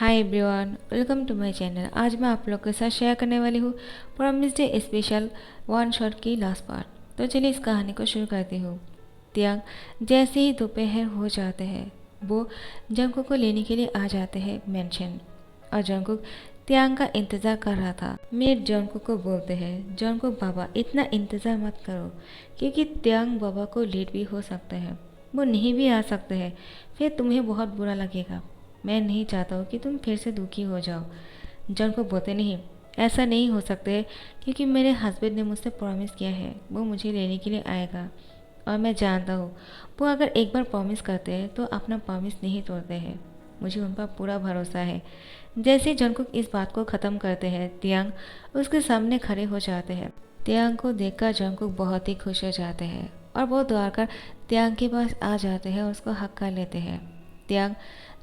Hi everyone, welcome to my channel. आज मैं आप लोग के साथ शेयर करने वाली हूँ promise day special one shot की लास्ट पार्ट। तो चलिए इस कहानी को शुरू करती हूँ। त्यांग जैसे ही दोपहर हो जाते हैं वो जंगकुक को लेने के लिए आ जाते हैं मेंशन, और जंगकुक त्यांग का इंतज़ार कर रहा था। मेट जंगकुक को बोलते हैं, जंगकुक बाबा इतना इंतज़ार मत करो क्योंकि त्यांग बाबा को लेट भी हो सकते हैं, वो नहीं भी आ सकते हैं, फिर तुम्हें बहुत बुरा लगेगा। मैं नहीं चाहता हूँ कि तुम फिर से दुखी हो जाओ। जॉन को बोलते नहीं, ऐसा नहीं हो सकता है क्योंकि मेरे हस्बैंड ने मुझसे प्रॉमिस किया है वो मुझे लेने के लिए आएगा, और मैं जानता हूँ वो अगर एक बार प्रॉमिस करते हैं तो अपना प्रॉमिस नहीं तोड़ते हैं। मुझे उन पर पूरा भरोसा है। जैसे ही जंगकुक इस बात को ख़त्म करते हैं त्यांग उसके सामने खड़े हो जाते हैं। त्यांग को देखकर जंगकुक बहुत ही खुश हो जाते हैं और वो दौड़कर त्यांग के पास आ जाते हैं और उसको हक कर लेते हैं। त्यांग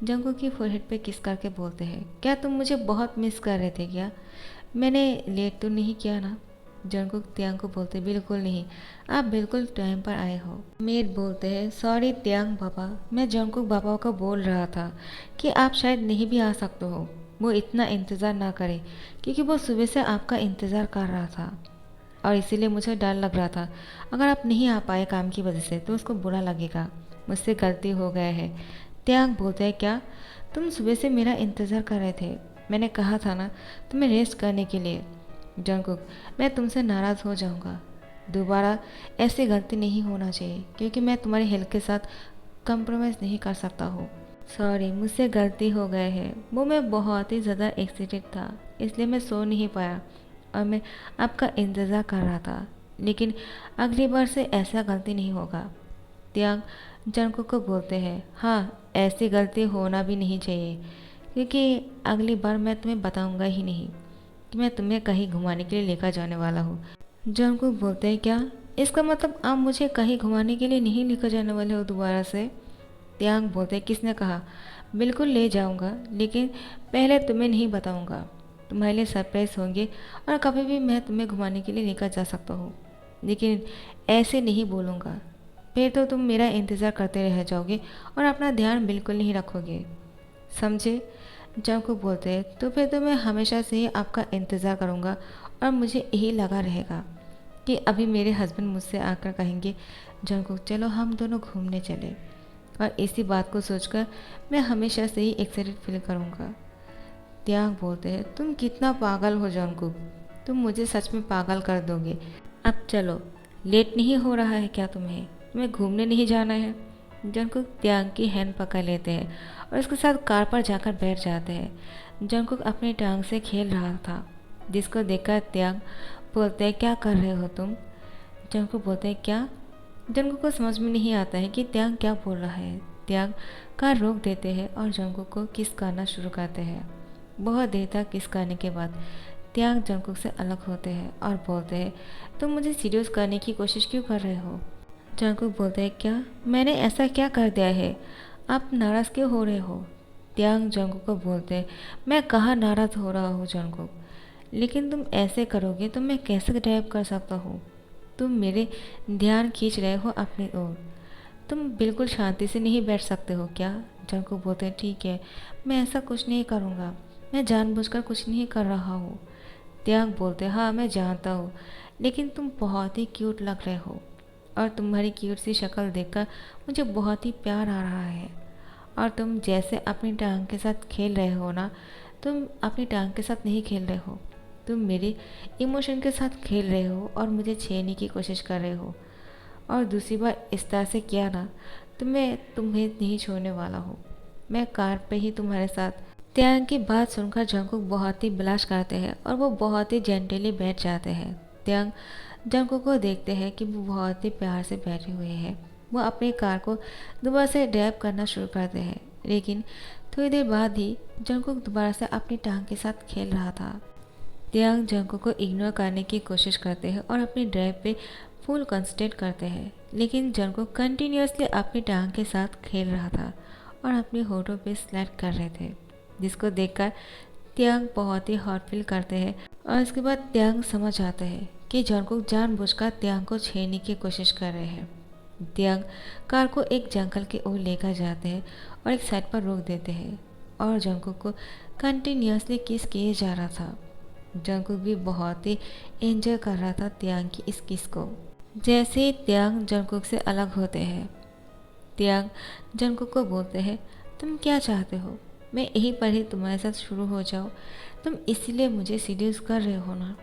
जंगकुक की फोरहेड पे किस करके बोलते हैं, क्या तुम मुझे बहुत मिस कर रहे थे क्या? मैंने लेट तो नहीं किया ना? जंगकुक त्यांग को बोलते, बिल्कुल नहीं, आप बिल्कुल टाइम पर आए हो। मेट बोलते हैं, सॉरी त्यांग बाबा, मैं जंगकुक बाबा को बोल रहा था कि आप शायद नहीं भी आ सकते हो। वो इतना इंतज़ार ना करें क्योंकि वो सुबह से आपका इंतज़ार कर रहा था और इसीलिए मुझे डर लग रहा था अगर आप नहीं आ पाए काम की वजह से तो उसको बुरा लगेगा। मुझसे गलती हो गया है। त्यांग बोलते हैं, क्या तुम सुबह से मेरा इंतज़ार कर रहे थे? मैंने कहा था ना तुम्हें रेस्ट करने के लिए। जंगकुक, मैं तुमसे नाराज़ हो जाऊंगा। दोबारा ऐसी गलती नहीं होना चाहिए क्योंकि मैं तुम्हारी हेल्थ के साथ कंप्रोमाइज़ नहीं कर सकता हूँ। सॉरी, मुझसे गलती हो गई है। वो मैं बहुत ही ज़्यादा एक्साइटेड था इसलिए मैं सो नहीं पाया और मैं आपका इंतज़ार कर रहा था, लेकिन अगली बार से ऐसा गलती नहीं होगा। त्यांग जंगकुक को बोलते हैं, हाँ ऐसी गलती होना भी नहीं चाहिए क्योंकि अगली बार मैं तुम्हें बताऊंगा ही नहीं कि मैं तुम्हें कहीं घुमाने के लिए लेकर जाने वाला हूँ। जंगकुक बोलते हैं, क्या इसका मतलब आप मुझे कहीं घुमाने के लिए नहीं लेकर जाने वाले हो दोबारा से? त्यांग बोलते हैं, किसने कहा? बिल्कुल ले जाऊंगा, लेकिन पहले तुम्हें नहीं बताऊंगा। तुम्हारे लिए सरप्राइज होंगे और कभी भी मैं तुम्हें घुमाने के लिए लेकर जा सकता हूँ, लेकिन ऐसे नहीं बोलूँगा। फिर तो तुम मेरा इंतज़ार करते रह जाओगे और अपना ध्यान बिल्कुल नहीं रखोगे, समझे? जंगकुक बोलते हैं, तो फिर तो मैं हमेशा से ही आपका इंतज़ार करूँगा और मुझे यही लगा रहेगा कि अभी मेरे हस्बैंड मुझसे आकर कहेंगे, जंगकुक चलो हम दोनों घूमने चले, और इसी बात को सोचकर मैं हमेशा से ही एक्साइटेड फील करूँगा। त्यांग बोलते हैं, तुम कितना पागल हो जंगकुक, तुम मुझे सच में पागल कर दोगे। अब चलो, लेट नहीं हो रहा है क्या तुम्हें घूमने नहीं जाना है? जंगकुक त्यांग की हैंड पकड़ लेते हैं और उसके साथ कार पर जाकर बैठ जाते हैं। जंगकुक अपनी टांग से खेल रहा था जिसको देखकर त्यांग बोलते हैं, क्या कर रहे हो तुम? जंगकुक बोलते हैं, क्या? जंगकुक को समझ में नहीं आता है कि त्यांग क्या बोल रहा है। त्यांग कार रोक देते हैं और जंगकुक को किस करना शुरू करते हैं। बहुत देर तक किस करने के बाद त्यांग जंगकुक से अलग होते हैं और बोलते हैं, तुम मुझे सीरियस करने की कोशिश क्यों कर रहे हो? जंगकुक बोलते हैं, क्या मैंने ऐसा क्या कर दिया है? आप नाराज़ क्यों हो रहे हो? त्यांग जंगकुक को बोलते हैं, मैं कहाँ नाराज़ हो रहा हूँ जंगकुक, लेकिन तुम ऐसे करोगे तो मैं कैसे ड्राइव कर सकता हूँ? तुम मेरे ध्यान खींच रहे हो अपनी ओर। तुम बिल्कुल शांति से नहीं बैठ सकते हो क्या? जंगकुक बोलते हैं, ठीक है, मैं ऐसा कुछ नहीं करूँगा, मैं जानबूझकर कुछ नहीं कर रहा हूँ। त्यांग बोलते हैं, हाँ मैं जानता हूँ, लेकिन तुम बहुत ही क्यूट लग रहे हो और तुम्हारी क्यूट सी शक्ल देखकर मुझे बहुत ही प्यार आ रहा है। और तुम जैसे अपनी टांग के साथ खेल रहे हो ना, तुम अपनी टांग के साथ नहीं खेल रहे हो, तुम मेरे इमोशन के साथ खेल रहे हो और मुझे छेड़ने की कोशिश कर रहे हो। और दूसरी बार इस तरह से किया ना तो मैं तुम्हें नहीं छोड़ने वाला हूँ, मैं कार पे ही तुम्हारे साथ। त्यांग की बात सुनकर जंगकुक बहुत ही ब्लश करते हैं और वो बहुत ही जेंटली बैठ जाते हैं। त्यांग जंगकुक को देखते हैं कि वो बहुत ही प्यार से बैठे हुए हैं। वो अपनी कार को दोबारा से ड्राइव करना शुरू करते हैं, लेकिन थोड़ी देर बाद ही जंगकुक दोबारा से अपनी टांग के साथ खेल रहा था। त्यांग जंगकुक को इग्नोर करने की कोशिश करते हैं और अपनी ड्राइव पे फुल कंसंट्रेट करते हैं, लेकिन जंगकुक कंटिन्यूसली अपनी टांग के साथ खेल रहा था और अपनी होठों पे स्लाइड कर रहे थे, जिसको देखकर त्यांग बहुत ही हॉट फील करते हैं। और इसके बाद त्यांग समझ आता है कि जंगकुक जानबूझकर त्यांग को छेड़ने की कोशिश कर रहे हैं। त्यांग कार को एक जंगल की ओर लेकर जाते हैं और एक साइड पर रोक देते हैं। और जंकुक को कंटिन्यूसली किस किए जा रहा था। जंकुक भी बहुत ही एंजॉय कर रहा था त्यांग की इस किस को। जैसे ही त्यांग जंकुक से अलग होते हैं, त्यांग जंकुक को बोलते हैं, तुम क्या चाहते हो, मैं यहीं पर ही तुम्हारे साथ शुरू हो जाऊँ, तुम इसीलिए मुझे सीड्यूस कर रहे हो ना।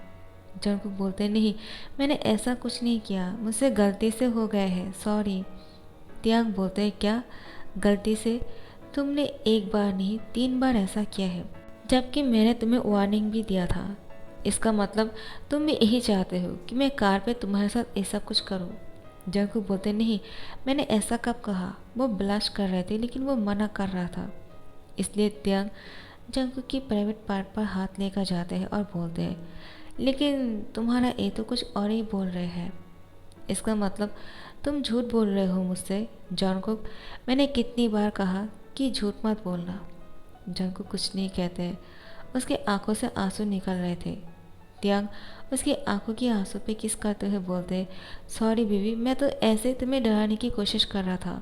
जंकुक बोलते, नहीं, मैंने ऐसा कुछ नहीं किया, मुझसे गलती से हो गए है, सॉरी। त्यांग बोलते हैं, क्या गलती से? तुमने एक बार नहीं 3 बार ऐसा किया है, जबकि मैंने तुम्हें वार्निंग भी दिया था। इसका मतलब तुम भी यही चाहते हो कि मैं कार पे तुम्हारे साथ ऐसा कुछ करूं। जंकुक बोलते, नहीं, मैंने ऐसा कब कहा। वो ब्लश कर रहे थे लेकिन वो मना कर रहा था। इसलिए त्यांग जंकुक की प्राइवेट पार्ट पर हाथ लेकर जाते हैं और बोलते हैं, लेकिन तुम्हारा ये तो कुछ और ही बोल रहे हैं। इसका मतलब तुम झूठ बोल रहे हो मुझसे। जंकुक, मैंने कितनी बार कहा कि झूठ मत बोलना। जंकुक कुछ नहीं कहते। उसके आंखों से आंसू निकल रहे थे। त्यांग उसकी आंखों की आंसू पे किस करते हुए बोलते, सॉरी बेबी, मैं तो ऐसे तुम्हें डराने की कोशिश कर रहा था।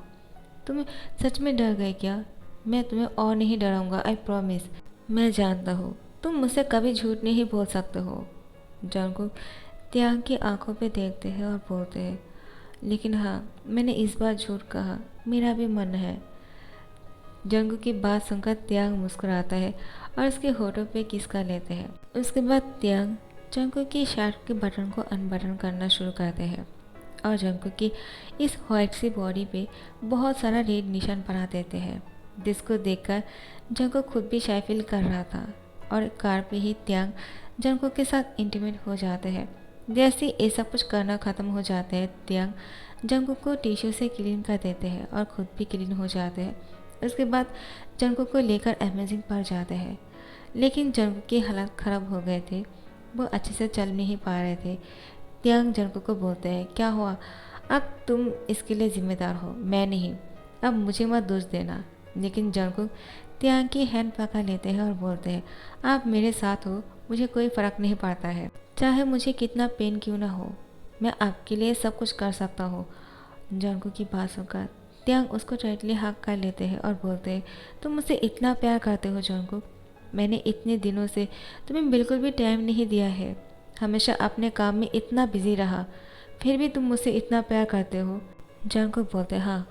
तुम सच में डर गए क्या? मैं तुम्हें और नहीं डराऊंगा, आई प्रॉमिस। मैं जानता हूँ तुम मुझसे कभी झूठ नहीं बोल सकते हो। जंकुक त्यांग की आंखों पे देखते हैं और बोलते हैं, लेकिन हाँ, मैंने इस बार झूठ कहा, मेरा भी मन है। जंकुक की बात सुनकर त्यांग मुस्कुराता है और उसके होठों पे किस कर लेते हैं। उसके बाद त्यांग जंकुक की शर्ट के बटन को अनबटन करना शुरू करते हैं और जंकुक की इस व्हाइट सी बॉडी पे बहुत सारा रेड निशान बना देते हैं, जिसको देखकर जंकुक खुद भी शाय फील कर रहा था। और कार पे ही त्यांग जंकुक के साथ इंटीमेट हो जाते हैं। जैसे ये सब कुछ करना ख़त्म हो जाते हैं, त्यांग जंकुक को टिश्यू से क्लीन कर देते हैं और खुद भी क्लीन हो जाते हैं। उसके बाद जंकुक को लेकर अमेजिंग पर जाते हैं, लेकिन जंकुक की हालत ख़राब हो गए थे, वो अच्छे से चल नहीं पा रहे थे। त्यांग जंकुक को बोलते हैं, क्या हुआ? अब तुम इसके लिए जिम्मेदार हो, मैं नहीं, अब मुझे मत दोष देना। लेकिन जंकुक त्यांग की हैंड पकड़ लेते हैं और बोलते हैं, आप मेरे साथ हो, मुझे कोई फ़र्क नहीं पड़ता है, चाहे मुझे कितना पेन क्यों ना हो, मैं आपके लिए सब कुछ कर सकता हूँ। जंकुक की बात सुनकर त्यांग उसको टाइटली हक कर लेते हैं और बोलते हैं, तुम मुझसे इतना प्यार करते हो जंकुक, मैंने इतने दिनों से तुम्हें बिल्कुल भी टाइम नहीं दिया है, हमेशा अपने काम में इतना बिजी रहा, फिर भी तुम मुझसे इतना प्यार करते हो। जंकुक बोलते, हाँ,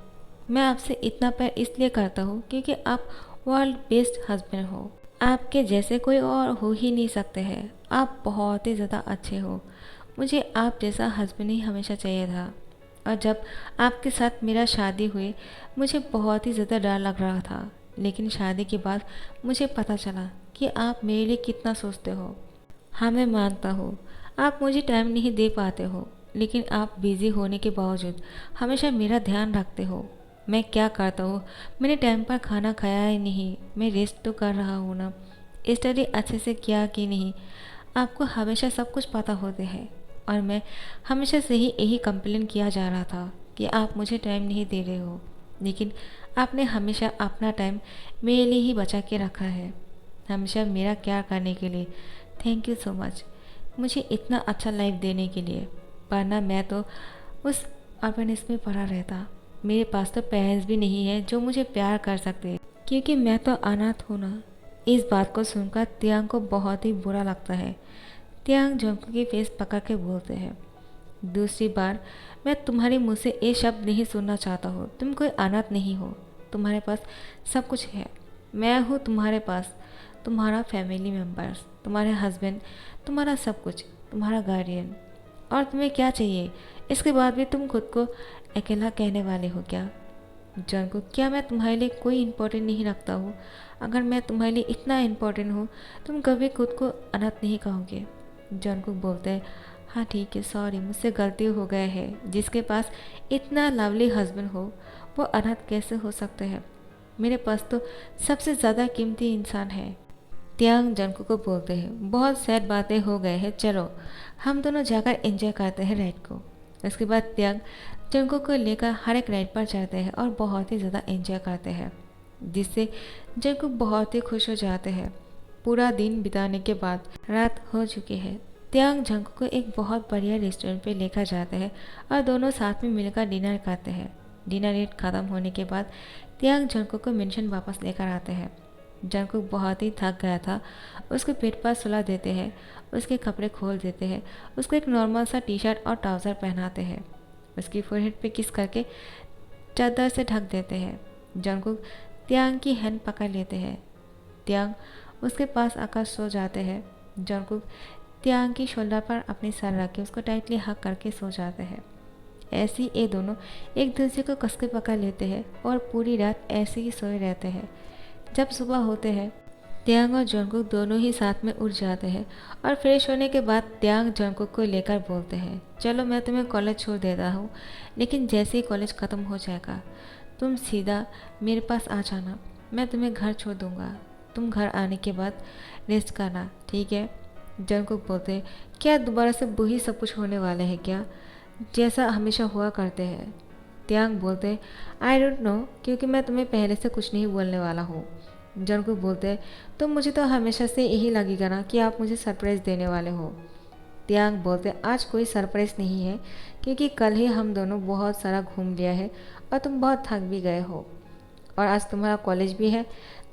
मैं आपसे इतना प्यार इसलिए करता हूँ क्योंकि आप वर्ल्ड बेस्ट हस्बैंड हो, आपके जैसे कोई और हो ही नहीं सकते हैं, आप बहुत ही ज़्यादा अच्छे हो, मुझे आप जैसा हस्बैंड ही हमेशा चाहिए था। और जब आपके साथ मेरा शादी हुई, मुझे बहुत ही ज़्यादा डर लग रहा था, लेकिन शादी के बाद मुझे पता चला कि आप मेरे लिए कितना सोचते हो। हाँ, मैं मानता हूँ आप मुझे टाइम नहीं दे पाते हो, लेकिन आप बिज़ी होने के बावजूद हमेशा मेरा ध्यान रखते हो। मैं क्या करता हूँ, मैंने टाइम पर खाना खाया ही नहीं, मैं रेस्ट तो कर रहा हूँ ना, स्टडी अच्छे से किया कि नहीं, आपको हमेशा सब कुछ पता होते हैं। और मैं हमेशा से ही यही कंप्लेन किया जा रहा था कि आप मुझे टाइम नहीं दे रहे हो, लेकिन आपने हमेशा अपना टाइम मेरे लिए ही बचा के रखा है, हमेशा मेरा केयर करने के लिए। थैंक यू सो मच, मुझे इतना अच्छा लाइफ देने के लिए, वरना मैं तो उस ऑर्फनेज में पड़ा रहता। मेरे पास तो पेरेंट्स भी नहीं है जो मुझे प्यार कर सकते, क्योंकि मैं तो अनाथ हूँ ना। इस बात को सुनकर त्यांग को बहुत ही बुरा लगता है। त्यांग जंकुक की फेस पकड़ के बोलते हैं, दूसरी बार मैं तुम्हारे मुँह से ये शब्द नहीं सुनना चाहता हूँ, तुम कोई अनाथ नहीं हो, तुम्हारे पास सब कुछ है, मैं हूँ तुम्हारे पास, तुम्हारा फैमिली मेम्बर्स, तुम्हारे हस्बैंड, तुम्हारा सब कुछ, तुम्हारा गार्डियन, और तुम्हें क्या चाहिए? इसके बाद भी तुम खुद को अकेला कहने वाले हो क्या? जंकुक, क्या मैं तुम्हारे लिए कोई इम्पोर्टेंट नहीं रखता हूँ? अगर मैं तुम्हारे लिए इतना इम्पोर्टेंट हूँ, तुम कभी खुद को अनाथ नहीं कहोगे। जंकुक बोलते हैं, हाँ ठीक है, सॉरी, मुझसे गलती हो गए है, जिसके पास इतना लवली हस्बैंड हो वो अनाथ कैसे हो सकते हैं? मेरे पास तो सबसे ज़्यादा कीमती इंसान है। त्यांग जंकुक को बोलते हैं, बहुत सैड बातें हो गए हैं, चलो हम दोनों जाकर एंजॉय करते हैं राइड को। उसके बाद त्यांग जंकुक को लेकर हर एक राइड पर चढ़ते हैं और बहुत ही ज़्यादा एंजॉय करते हैं, जिससे जंकुक बहुत ही खुश हो जाते हैं। पूरा दिन बिताने के बाद रात हो चुकी है। त्यांग जंकुक को एक बहुत बढ़िया रेस्टोरेंट पे लेकर जाते हैं और दोनों साथ में मिलकर डिनर करते हैं। डिनर रेट ख़त्म होने के बाद त्यांग जंकुक को मेंशन वापस लेकर आते हैं। जंगकुक बहुत ही थक गया था। उसको पेट पर सुला देते हैं, उसके कपड़े खोल देते हैं, उसको एक नॉर्मल सा टी शर्ट और ट्राउज़र पहनाते हैं, उसकी फोरहेड पे किस करके चादर से ढक देते हैं। जंगकुक त्यांग की हैंड पकड़ लेते हैं। त्यांग उसके पास आकर सो जाते हैं। जंगकुक त्यांग की शोल्डर पर अपनी सर रख के उसको टाइटली हक करके सो जाते हैं। ऐसे ही ये दोनों एक दूसरे को कस के पकड़ लेते हैं और पूरी रात ऐसे ही सोए रहते हैं। जब सुबह होते हैं, त्यांग और जंगकुक दोनों ही साथ में उठ जाते हैं और फ्रेश होने के बाद त्यांग जंगकुक को लेकर बोलते हैं, चलो मैं तुम्हें कॉलेज छोड़ देता हूँ, लेकिन जैसे ही कॉलेज ख़त्म हो जाएगा तुम सीधा मेरे पास आ जाना, मैं तुम्हें घर छोड़ दूँगा। तुम घर आने के बाद रेस्ट करना, ठीक है। जंगकुक बोलते हैं, क्या दोबारा से वही सब कुछ होने वाले हैं क्या, जैसा हमेशा हुआ करते हैं। त्यांग बोलते हैं, आई डोंट नो, क्योंकि मैं तुम्हें पहले से कुछ नहीं बोलने वाला हूँ। जंगकुक बोलते हैं, तो मुझे तो हमेशा से यही लगेगा ना कि आप मुझे सरप्राइज़ देने वाले हो। त्यांग बोलते हैं, आज कोई सरप्राइज़ नहीं है, क्योंकि कल ही हम दोनों बहुत सारा घूम लिया है और तुम बहुत थक भी गए हो, और आज तुम्हारा कॉलेज भी है,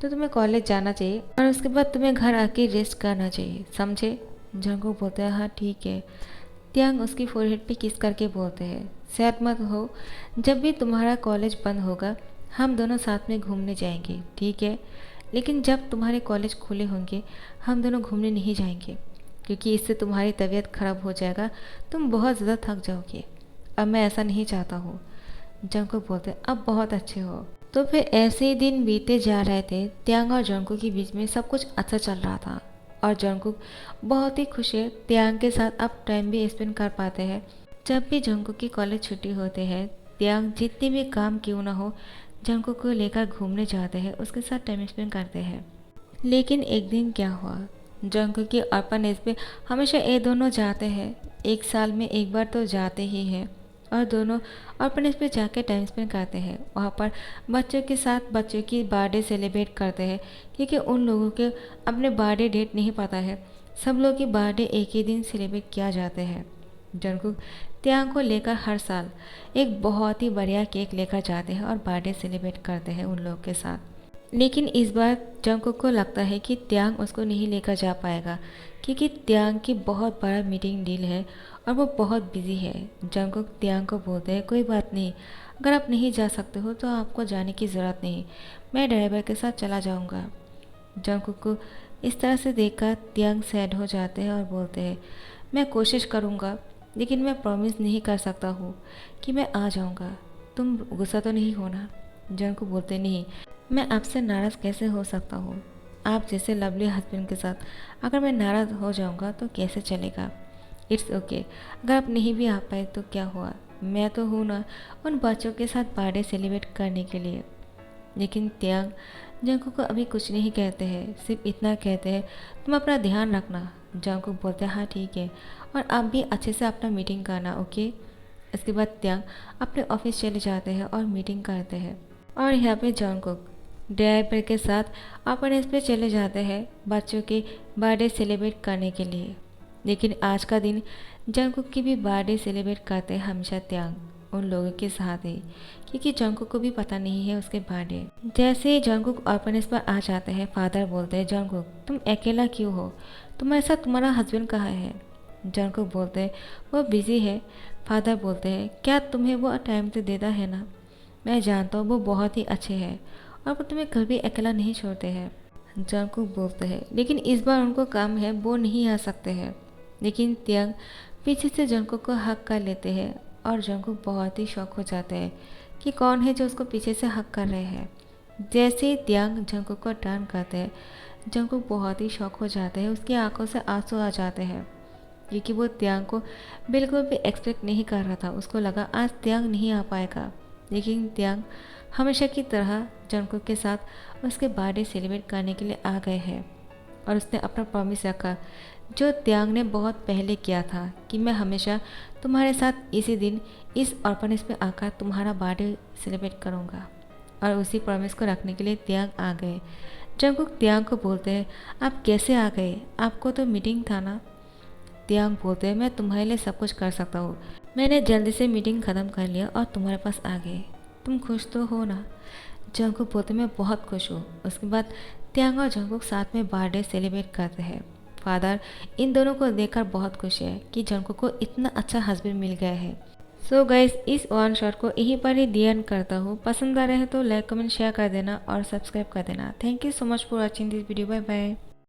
तो तुम्हें कॉलेज जाना चाहिए और उसके बाद तुम्हें घर आके रेस्ट करना चाहिए, समझे। जंगकुक बोलते हैं, हाँ ठीक है। त्यांग उसकी फोरहेड पे किस करके बोलते हैं, सैड मत हो, जब भी तुम्हारा कॉलेज बंद होगा हम दोनों साथ में घूमने जाएंगे, ठीक है। लेकिन जब तुम्हारे कॉलेज खुले होंगे हम दोनों घूमने नहीं जाएंगे, क्योंकि इससे तुम्हारी तबीयत खराब हो जाएगा, तुम बहुत ज़्यादा थक जाओगे। अब मैं ऐसा नहीं चाहता हूँ। जंगकुक बोलते, अब बहुत अच्छे हो। तो फिर ऐसे ही दिन बीते जा रहे थे। त्यांग और जंगकुक के बीच में सब कुछ अच्छा चल रहा था और जंगकुक बहुत ही खुश है। त्यांग के साथ अब टाइम भी स्पेंड कर पाते हैं। जब भी जंगकुक की कॉलेज छुट्टी होते हैं, त्यांग जितने भी काम क्यों ना हो जंगकुक को लेकर घूमने जाते हैं, उसके साथ टाइम स्पेंड करते हैं। लेकिन एक दिन क्या हुआ, जंगकुक की ऑर्फनेज पे हमेशा ये दोनों जाते हैं, एक साल में एक बार तो जाते ही हैं और दोनों ऑर्फनेज पे जाके टाइम स्पेंड करते हैं। वहाँ पर बच्चों के साथ बच्चों की बर्थडे सेलिब्रेट करते हैं, क्योंकि उन लोगों के अपने बर्थडे डेट नहीं पता है। सब लोग की बर्थडे एक ही दिन सेलिब्रेट किया जाते हैं। जंगकुक त्यांग को लेकर हर साल एक बहुत ही बढ़िया केक लेकर जाते हैं और बर्थडे सेलिब्रेट करते हैं उन लोगों के साथ। लेकिन इस बार जंगकुक को लगता है कि त्यांग उसको नहीं लेकर जा पाएगा, क्योंकि त्यांग की बहुत बड़ा मीटिंग डील है और वो बहुत बिजी है। जंगकुक त्यांग को बोलते हैं, कोई बात नहीं, अगर आप नहीं जा सकते हो तो आपको जाने की ज़रूरत नहीं, मैं ड्राइवर के साथ चला जाऊंगा। जंगकुक को इस तरह से देखकर त्यांग सैड हो जाते हैं और बोलते हैं, मैं कोशिश करूंगा, लेकिन मैं प्रॉमिस नहीं कर सकता हूँ कि मैं आ जाऊँगा। तुम गुस्सा तो नहीं होना। जंगकुक बोलते, नहीं, मैं आपसे नाराज़ कैसे हो सकता हूँ, आप जैसे लवली हस्बैंड के साथ अगर मैं नाराज़ हो जाऊँगा तो कैसे चलेगा। इट्स ओके, अगर आप नहीं भी आ पाए तो क्या हुआ, मैं तो हूँ ना उन बच्चों के साथ बर्थडे सेलिब्रेट करने के लिए। लेकिन त्यांग जंगकुक को अभी कुछ नहीं कहते हैं, सिर्फ इतना कहते हैं, तुम अपना ध्यान रखना। जंगकुक बोलते हैं, हाँ ठीक है, और आप भी अच्छे से अपना मीटिंग करना, ओके। इसके बाद त्यांग अपने ऑफिस चले जाते हैं और मीटिंग करते हैं। और यहाँ पे जंगकुक ड्राइवर के साथ अपन इस पे चले जाते हैं बच्चों के बर्थडे सेलिब्रेट करने के लिए। लेकिन आज का दिन जंगकुक की भी बर्थडे सेलिब्रेट करते हैं हमेशा त्यांग उन लोगों के साथ ही, क्योंकि जंगकुक को भी पता नहीं है उसके बर्थडे। जैसे ही जंगकुक ऑर्फनेज पर आ जाते हैं, फादर बोलते हैं, जंगकुक तुम अकेला क्यों हो, तुम्हारे साथ तुम्हारा हस्बैंड कहाँ है। जंगकुक बोलते हैं, वो बिजी है। फादर बोलते हैं, क्या तुम्हें वो टाइम तो देता है ना, मैं जानता हूँ वो बहुत ही अच्छे हैं और वो तुम्हें कभी अकेला नहीं छोड़ते हैं। जंगकुक बोलते हैं, लेकिन इस बार उनको काम है, वो नहीं आ सकते हैं। लेकिन त्यांग पीछे से जंगकुक को हक कर लेते हैं और जंगकुक बहुत ही शौक हो जाते हैं कि कौन है जो उसको पीछे से हक कर रहे हैं। जैसे ही त्यांग जंगकुक को टर्न करते हैं, जंगकुक बहुत ही शौक हो जाते हैं, उसकी आंखों से आंसू आ जाते हैं, क्योंकि वो त्यांग को बिल्कुल भी एक्सपेक्ट नहीं कर रहा था। उसको लगा आज त्यांग नहीं आ पाएगा, लेकिन त्यांग हमेशा की तरह जंगकुक के साथ उसके बर्थडे सेलिब्रेट करने के लिए आ गए हैं और उसने अपना प्रॉमिस रखा जो त्यांग ने बहुत पहले किया था कि मैं हमेशा तुम्हारे साथ इसी दिन इस ऑर्फनेज पे आकर तुम्हारा बर्थडे सेलिब्रेट करूँगा। और उसी प्रॉमिस को रखने के लिए त्यांग आ गए। जंगकुक त्यांग को बोलते हैं, आप कैसे आ गए, आपको तो मीटिंग था ना। त्यांग बोलते हैं, मैं तुम्हारे लिए सब कुछ कर सकता हूँ, मैंने जल्दी से मीटिंग ख़त्म कर लिया और तुम्हारे पास आ गए, तुम खुश तो हो ना। जंगकुक बोलते, मैं बहुत खुश हूँ। उसके बाद त्यांग और जंगकुक साथ में बर्थडे सेलिब्रेट करते हैं। फादर इन दोनों को देखकर बहुत खुश है कि जंगकुक को इतना अच्छा हस्बैंड मिल गया है। सो गाइस, इस वन शॉट को यहीं पर ही दी एंड करता हूँ। पसंद आ रहे हैं तो लाइक कमेंट शेयर कर देना और सब्सक्राइब कर देना। Thank you so much for watching this video. Bye bye.